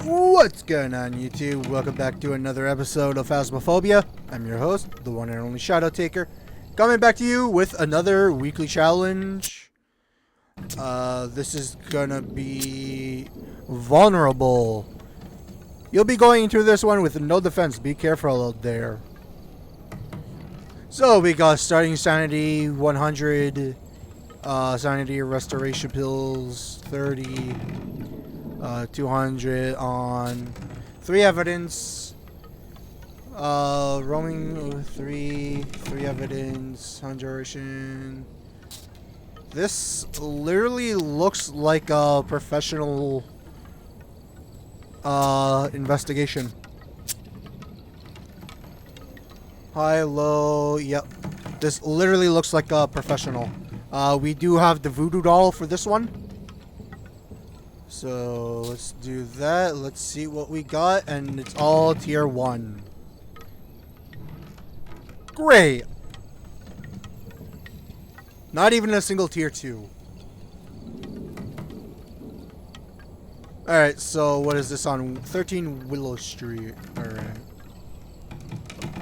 What's going on, YouTube? Welcome back to another episode of Phasmophobia. I'm your host, the one and only Shadow Taker, coming back to you with another weekly challenge. This is gonna be vulnerable. You'll be going through this one with no defense. Be careful out there. So we got starting sanity 100, sanity restoration pills 30. 200 on 3 evidence. Roaming 3 evidence. Duration. This literally looks like a professional investigation. High, low, yep. This literally looks like a professional. We do have the voodoo doll for this one. So let's do that. Let's see what we got, and it's all tier 1. Great. Not even a single tier 2. Alright, so what is this on 13 Willow Street? Alright.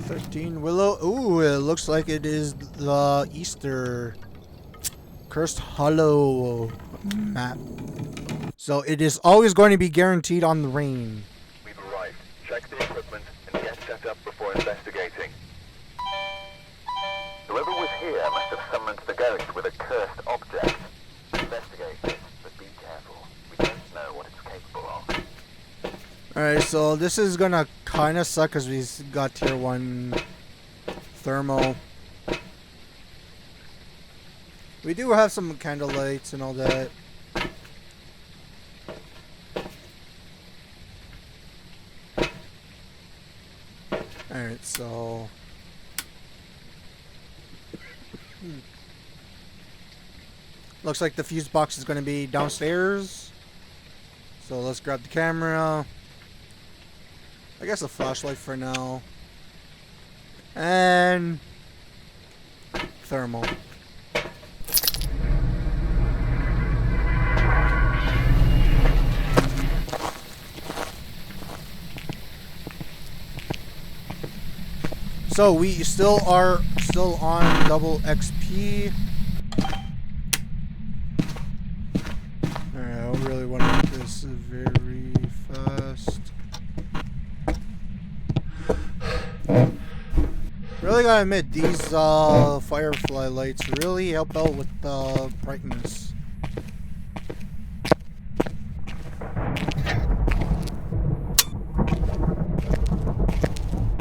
13 Willow. Ooh, it looks like it is the Easter Cursed Hollow map. So it is always going to be guaranteed on the rain. We've arrived. Check the equipment and get set up before investigating. Whoever was here must have summoned the ghost with a cursed object. Investigate this, but be careful. We don't know what it's capable of. Alright, so this is gonna kinda suck because we got tier 1 thermal. We do have some candle lights and all that. Alright, so looks like the fuse box is going to be downstairs. So let's grab the camera. I guess a flashlight for now. And thermal. So we still are on double XP. Alright, I don't really want to make this very fast. Really gotta admit, these firefly lights really help out with the brightness.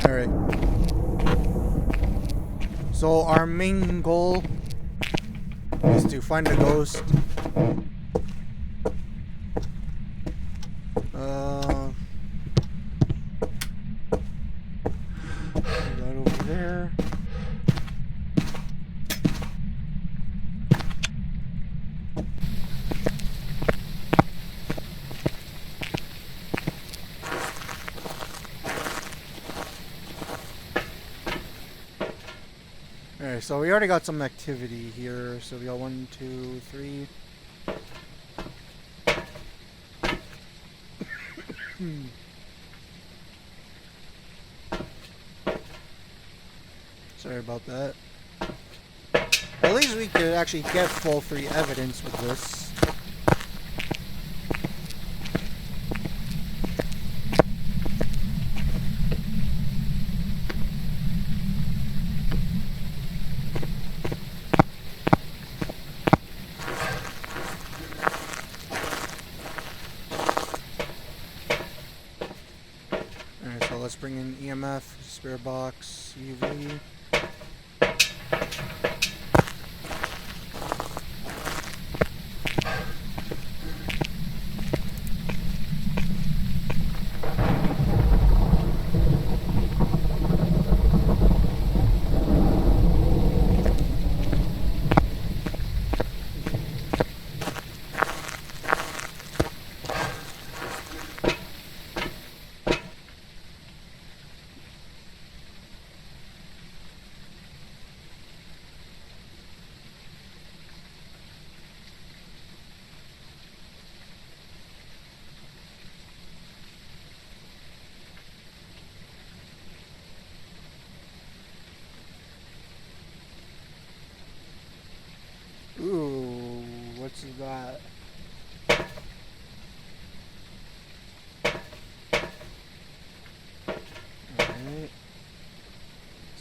Alright. So our main goal is to find a ghost. Right over there. Alright, so we already got some activity here. So we got 1, 2, 3. Sorry about that. At least we could actually get full 3 evidence with this. So let's bring in EMF, spare box, UV.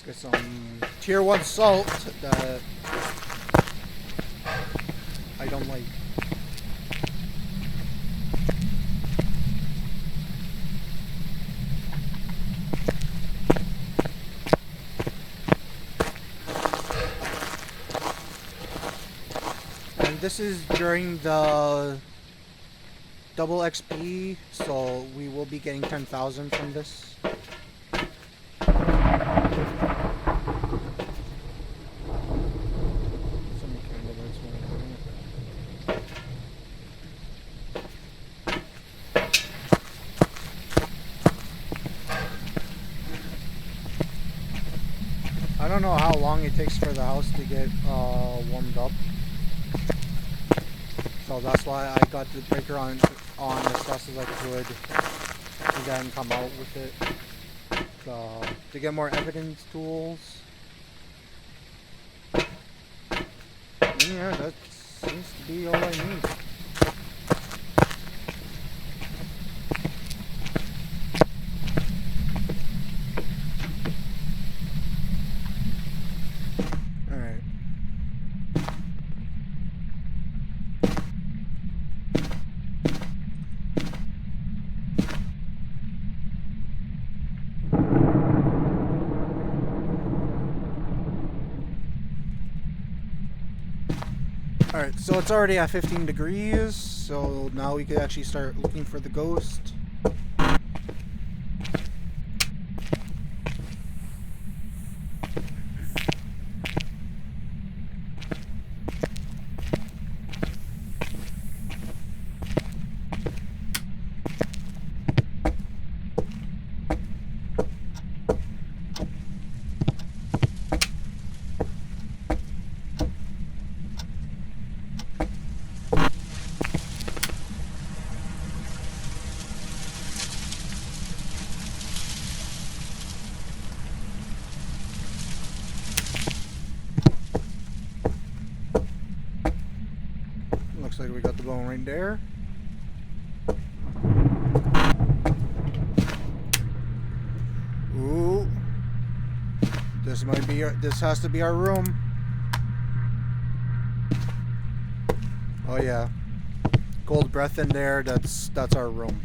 Get some tier 1 salt that I don't like. And this is during the double XP, so we will be getting 10,000 from this. I don't know how long it takes for the house to get warmed up, so that's why I got the breaker on as fast as I could and then come out with it to get more evidence tools. And yeah, that seems to be all I need. Alright, so it's already at 15 degrees, so now we can actually start looking for the ghost. Looks like we got the bone right there. Ooh. This might be this has to be our room. Oh yeah. Cold breath in there, that's our room.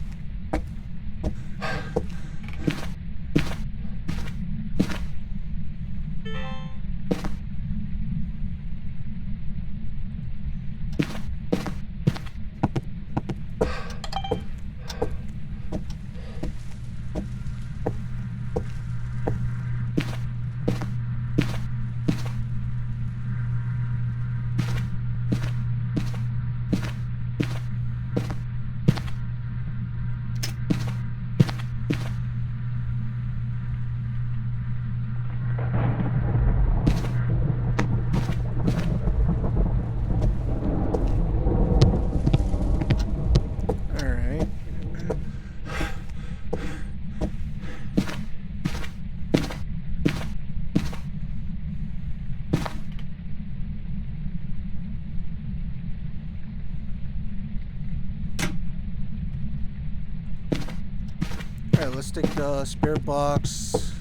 Alright, let's take the spirit box,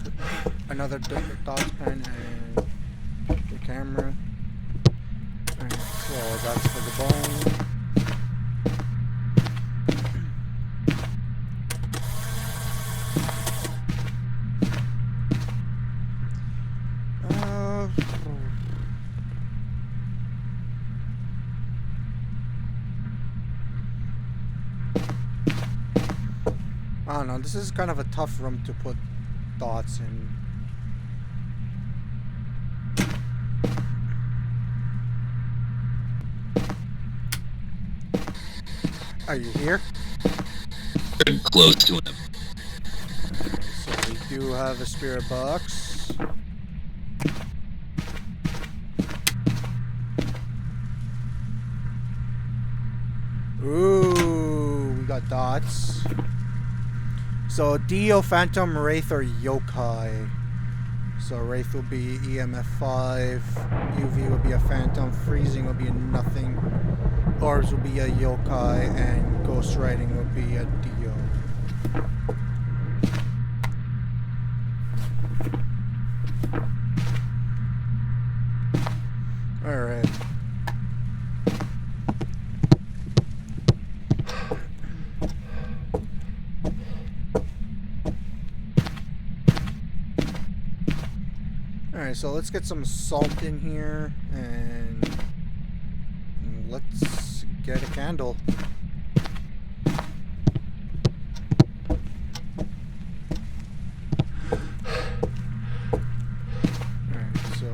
another dot pen, and the camera. Alright, so that's for the bone. I don't know, this is kind of a tough room to put dots in. Are you here? Close to him. So we do have a spirit box. Ooh, we got dots. So Dio, Phantom, Wraith, or Yokai. So Wraith will be EMF 5, UV will be a Phantom, Freezing will be a nothing, Orbs will be a Yokai, and Ghost Riding will be a Dio. Alright, so let's get some salt in here and let's get a candle. Alright, so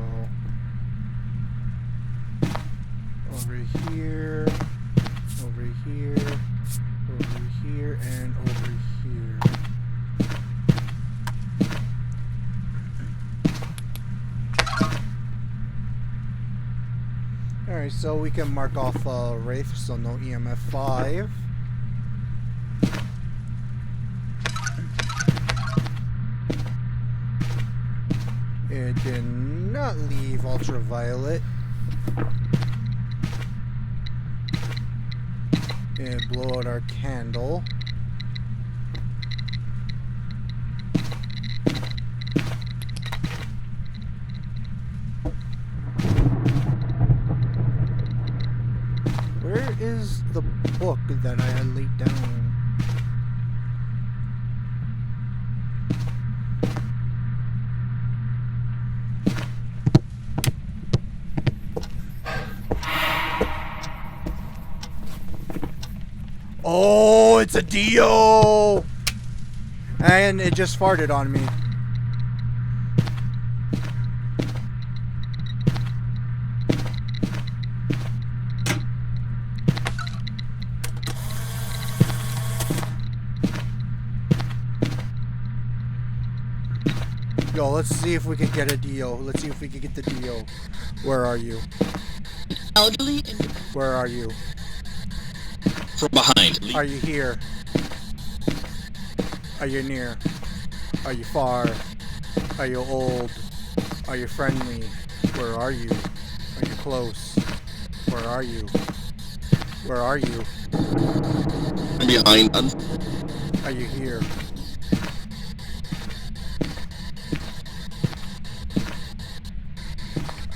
over here, over here, over here, and over here. Alright, so we can mark off Wraith, so no EMF 5. It did not leave ultraviolet. And blow out our candle. Where is the book that I had laid down? Oh, it's a Dio! And it just farted on me. Yo, let's see if we can get a Dio. Let's see if we can get the Dio. Where are you? Elderly Where are you? from behind. Are you here? Are you near? Are you far? Are you old? Are you friendly? Where are you? Are you close? Where are you? Where are you? From behind. Are you here?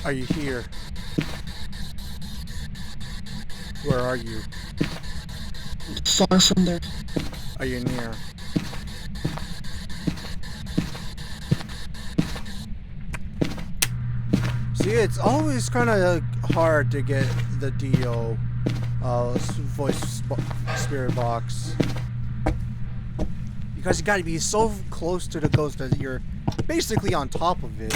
Are you here? Where are you? Far from there. Are you near? See, it's always kind of hard to get the Dio voice spirit box. Because you gotta be so close to the ghost that you're basically on top of it.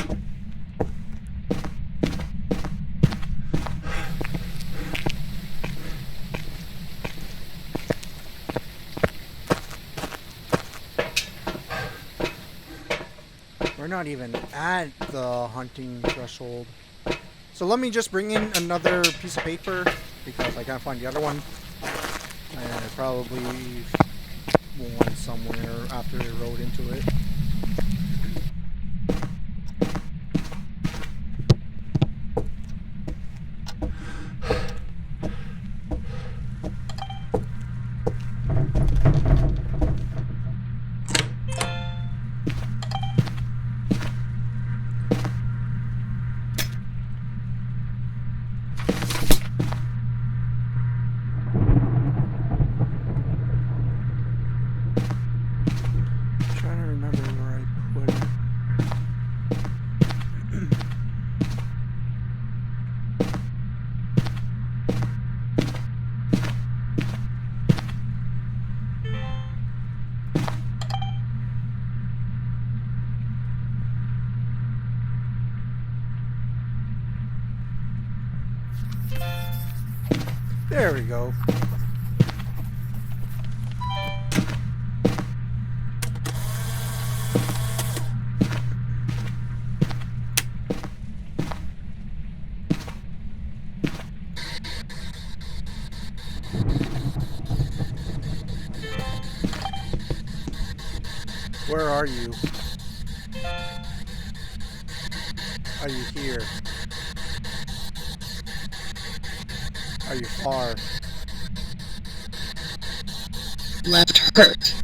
We're not even at the hunting threshold. So let me just bring in another piece of paper because I can't find the other one. And I probably one somewhere after I wrote into it. There we go. Where are you? Are you here? Are you far? Left hurt.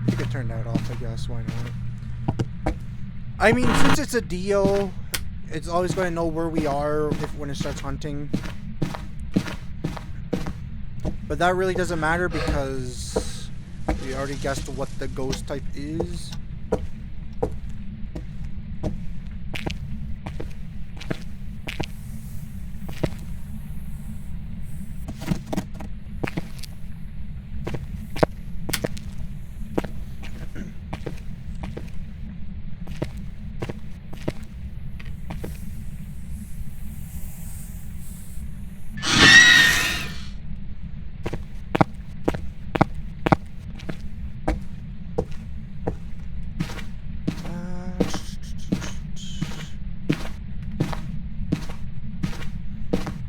You could turn that off, I guess. Why not? I mean, since it's a Dio, it's always going to know where we are when it starts hunting. But that really doesn't matter because we already guessed what the ghost type is.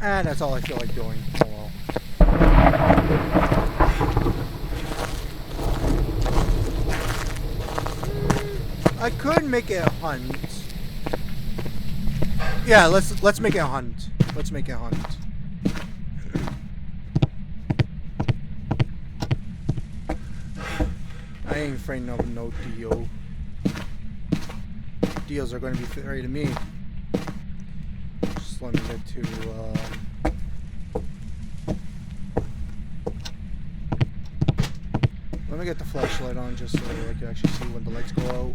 And that's all I feel like doing. Oh well. I could make it a hunt. Yeah, let's make it a hunt. Let's make it a hunt. I ain't afraid of no Dio. Dios are going to be afraid to me. Just let me get to let me get the flashlight on just so I can actually see when the lights go out.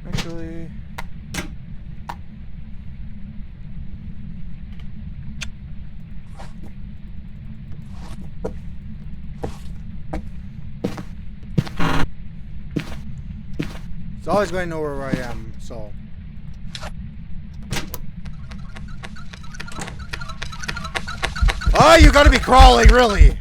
Actually, it's always going to know where I am, so. Oh, you gotta be crawling, really!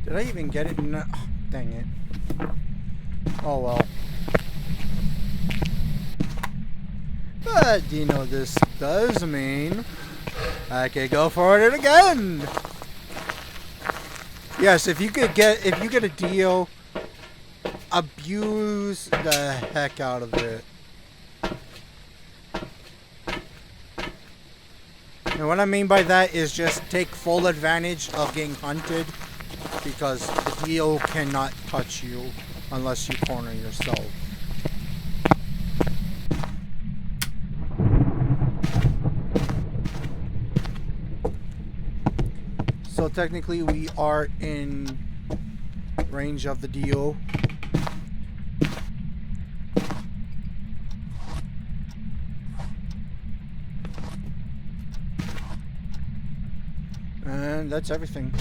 Did I even get it? No. Oh, dang it. Oh well. But do you know what this does mean? I can go for it again. Yes, if you get a Dio, abuse the heck out of it. And what I mean by that is just take full advantage of getting hunted, because the Dio cannot touch you unless you corner yourself. So technically we are in range of the Dio. And that's everything.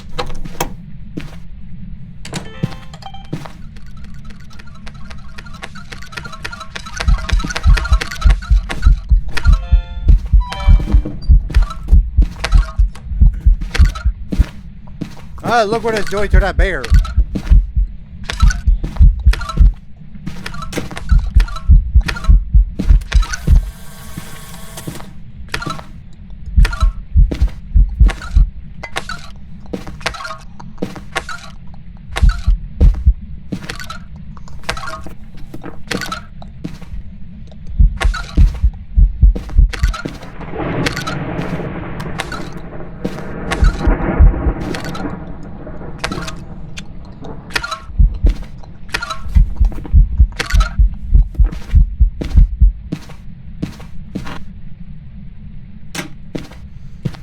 Ah, look what it's doing to that bear.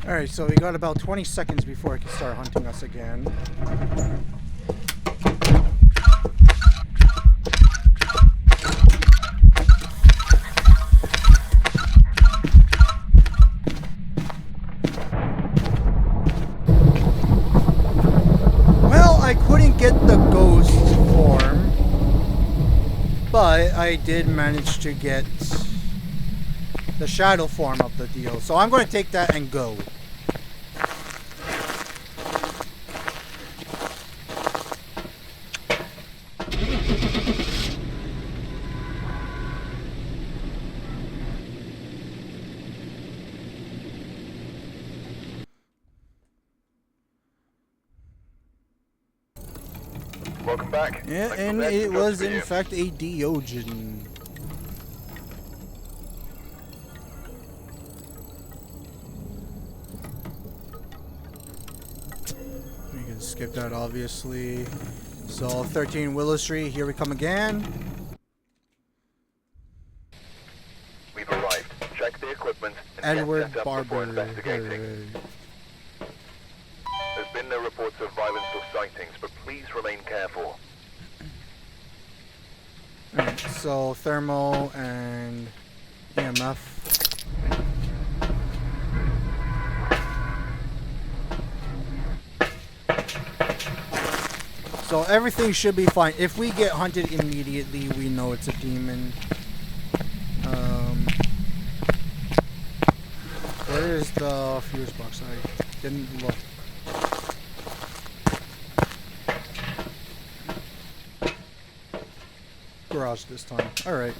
Alright, so we got about 20 seconds before it can start hunting us again. Well, I couldn't get the ghost But I did manage to get the shadow form of the deal. So I'm going to take that and go. Welcome back. Yeah, Thanks for and that. it Good was for in you. fact a Diogen. We can skip that obviously. So 13 Willow Street, here we come again. We've arrived. Check the equipment and Edward get set up before Barber. investigating. There's been no reports of violence or sightings, but please remain careful. Alright, so thermal and EMF. So everything should be fine. If we get hunted immediately, we know it's a demon. Where is the fuse box? I didn't look. Garage this time. Alright.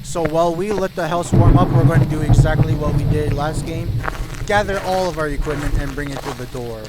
So while we let the house warm up, we're going to do exactly what we did last game. Gather all of our equipment and bring it to the door.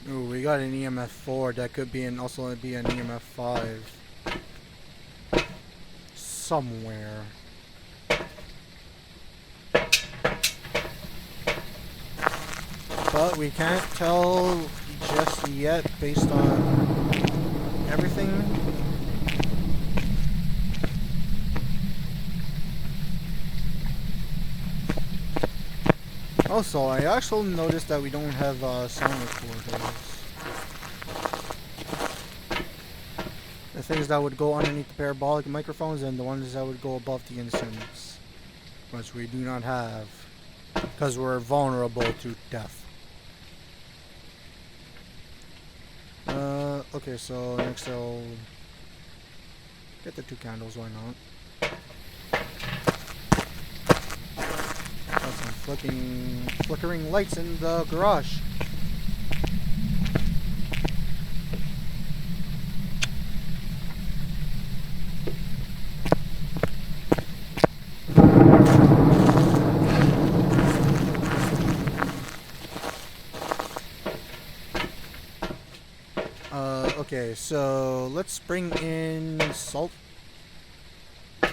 Ooh, we got an EMF 4. That could be also be an EMF 5. Somewhere. But we can't tell just yet based on everything. Also, I actually noticed that we don't have sound recorders. The things that would go underneath the parabolic microphones and the ones that would go above the incense, which we do not have, because we're vulnerable to death. Okay, so next I'll get the 2 candles, why not? Got some flickering lights in the garage. Okay, so let's bring in salt. I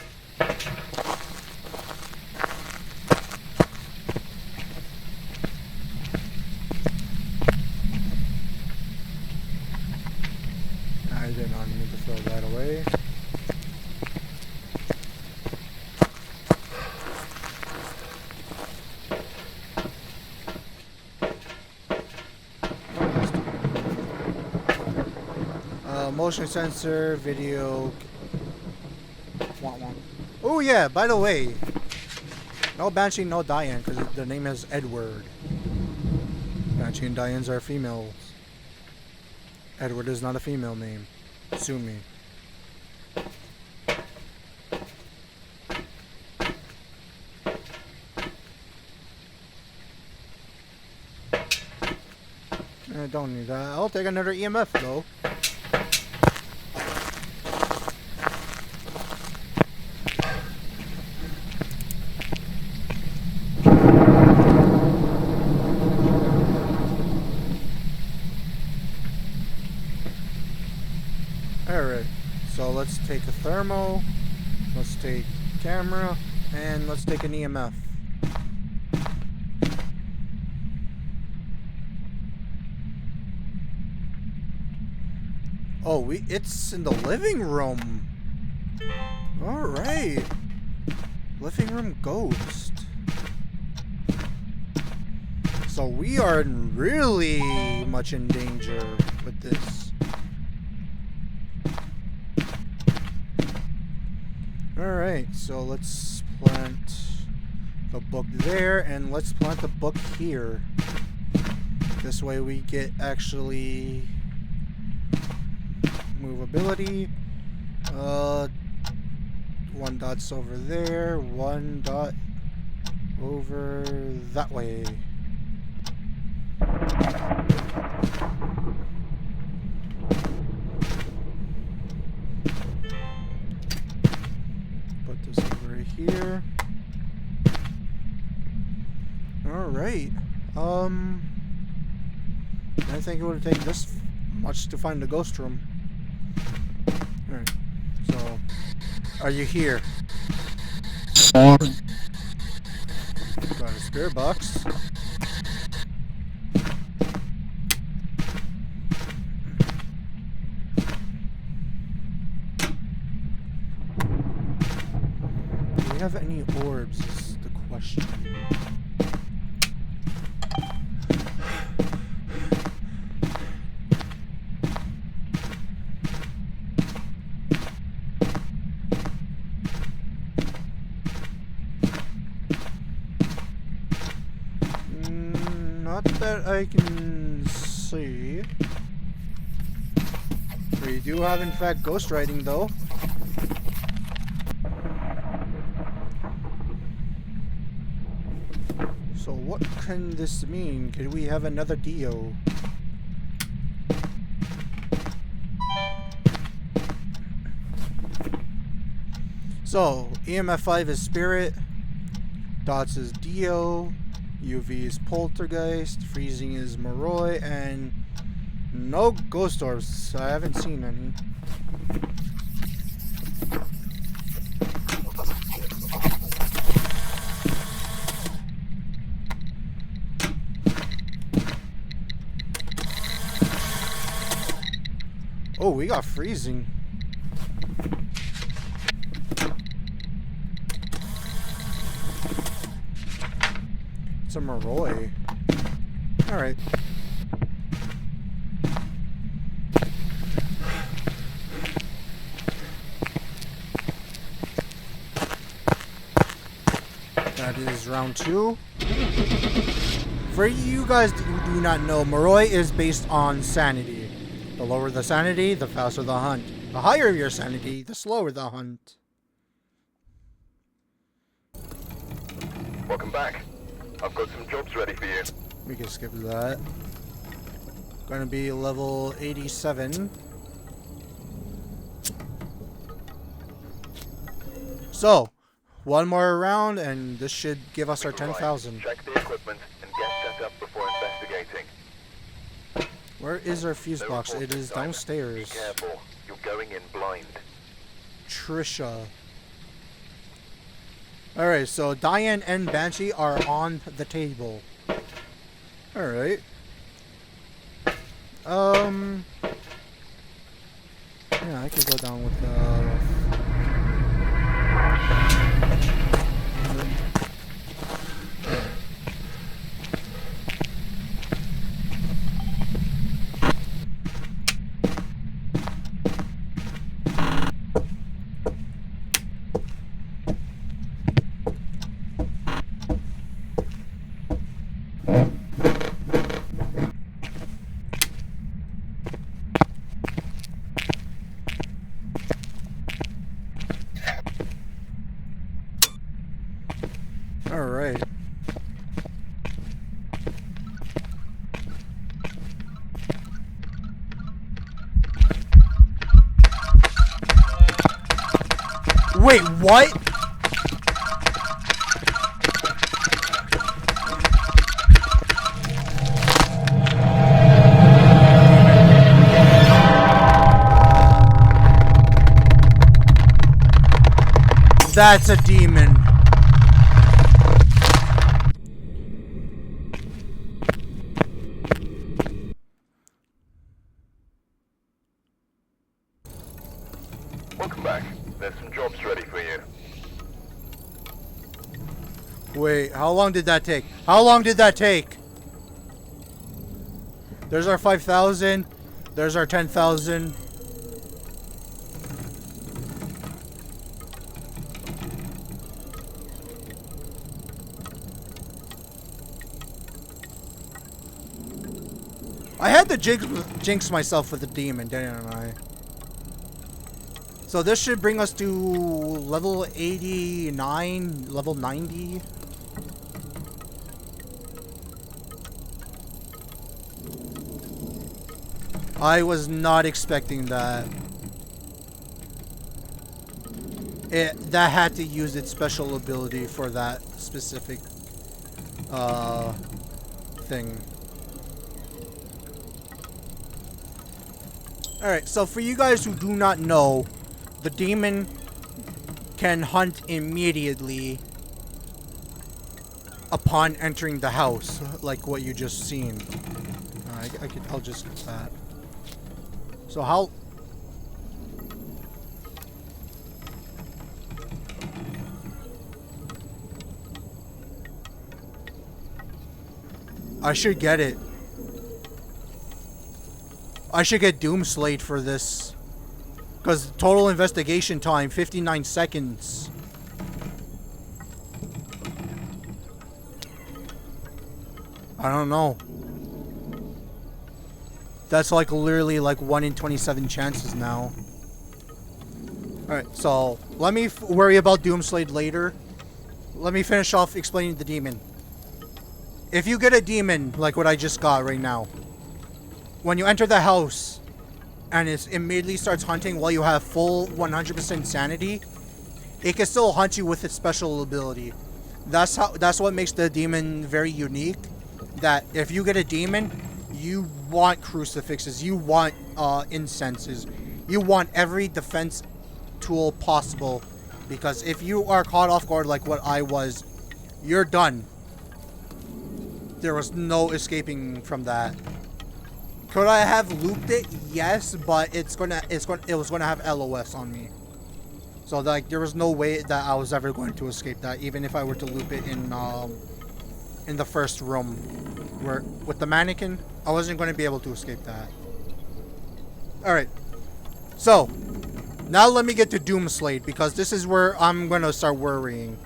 did not need to throw that away. Motion sensor, video. Oh yeah, by the way, no Banshee, no Diane, because the name is Edward. Banshee and Dianes are females. Edward is not a female name. Sue me. I don't need that. I'll take another EMF though. Alright, so let's take a thermal, let's take camera, and let's take an EMF. Oh, it's in the living room. Alright. Living room ghost. So we are really much in danger with this. Alright, so let's plant the book there, and let's plant the book here. This way we get actually movability. One dot's over there, one dot over that way. Put this over here. Alright. I think it would take this much to find the ghost room. Alright. So, are you here? Far. Got a spirit box. Do we have any orbs is the question. Not that I can see. We do have, in fact, ghost writing, though. So what can this mean? Could we have another Dio? So, EMF 5 is Spirit, Dots is Dio, UV is Poltergeist, Freezing is Moroi, and no ghost orbs. I haven't seen any. Oh, we got Freezing. It's a Moroi. Alright. That is round 2. For you guys who do not know, Moroi is based on sanity. The lower the sanity, the faster the hunt. The higher your sanity, the slower the hunt. Welcome back. I've got some jobs ready for you. We can skip that. Gonna be level 87. So, one more round and this should give us our 10,000. Check the equipment and get set up before investigating. Where is our fuse No box? reports It is this time. downstairs. Be careful. You're going in blind. Trisha. Alright, so Diane and Banshee are on the table. Alright. Yeah, I could go down with the... Alright. Wait, what? That's a demon. Welcome back. There's some jobs ready for you. Wait, how long did that take? How long did that take? There's our 5,000. There's our 10,000. I had to jinx myself with the demon, didn't I? So this should bring us to level 89, level 90. I was not expecting that. That had to use its special ability for that specific thing. Alright, so for you guys who do not know, the demon can hunt immediately upon entering the house, like what you just seen. I'll just do that. So how... I should get it. I should get Doomslayed for this. Because total investigation time, 59 seconds. I don't know. That's like literally like 1 in 27 chances now. Alright, so let me worry about Doomslayed later. Let me finish off explaining the demon. If you get a demon, like what I just got right now, when you enter the house and it immediately starts hunting while you have full 100% sanity, it can still hunt you with its special ability. That's what makes the demon very unique. That if you get a demon, you want crucifixes, you want incenses, you want every defense tool possible, because if you are caught off guard like what I was, you're done. There was no escaping from that. Could I have looped it? Yes, but it was gonna have LOS on me. So like there was no way that I was ever going to escape that, even if I were to loop it in the first room where with the mannequin, I wasn't going to be able to escape that. All right. So, now let me get to Doomslayed, because this is where I'm going to start worrying.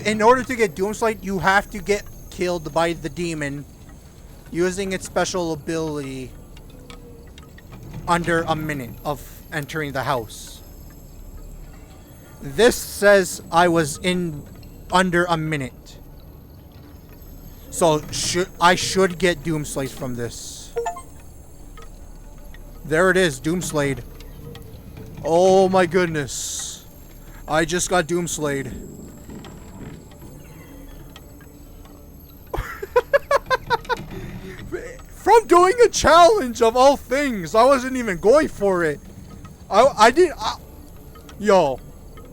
In order to get Doomslayed, you have to get killed by the demon using its special ability under a minute of entering the house. This says I was in under a minute. So I should get Doomslayed from this. There it is, Doomslayed. Oh my goodness. I just got Doomslayed. From doing a challenge of all things. I wasn't even going for it. Yo,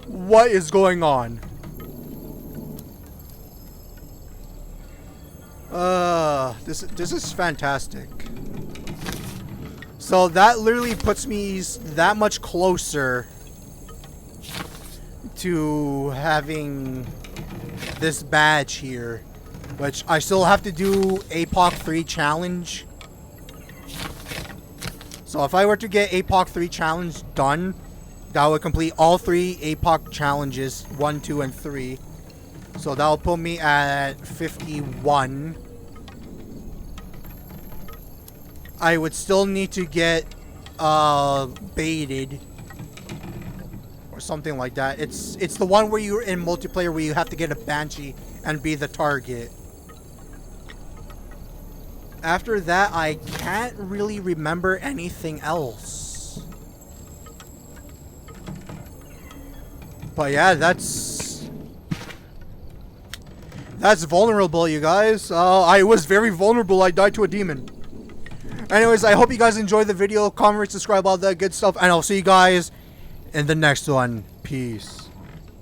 what is going on? This is fantastic. So that literally puts me that much closer to having this badge here, which I still have to do APOC 3 challenge. So if I were to get APOC 3 challenge done, that would complete all 3 APOC challenges, 1, 2, and 3. So that'll put me at 51. I would still need to get baited or something like that. It's the one where you're in multiplayer where you have to get a Banshee and be the target. After that, I can't really remember anything else. But yeah, that's vulnerable, you guys. I was very vulnerable. I died to a demon. Anyways, I hope you guys enjoyed the video. Comment, rate, subscribe, all that good stuff. And I'll see you guys in the next one. Peace.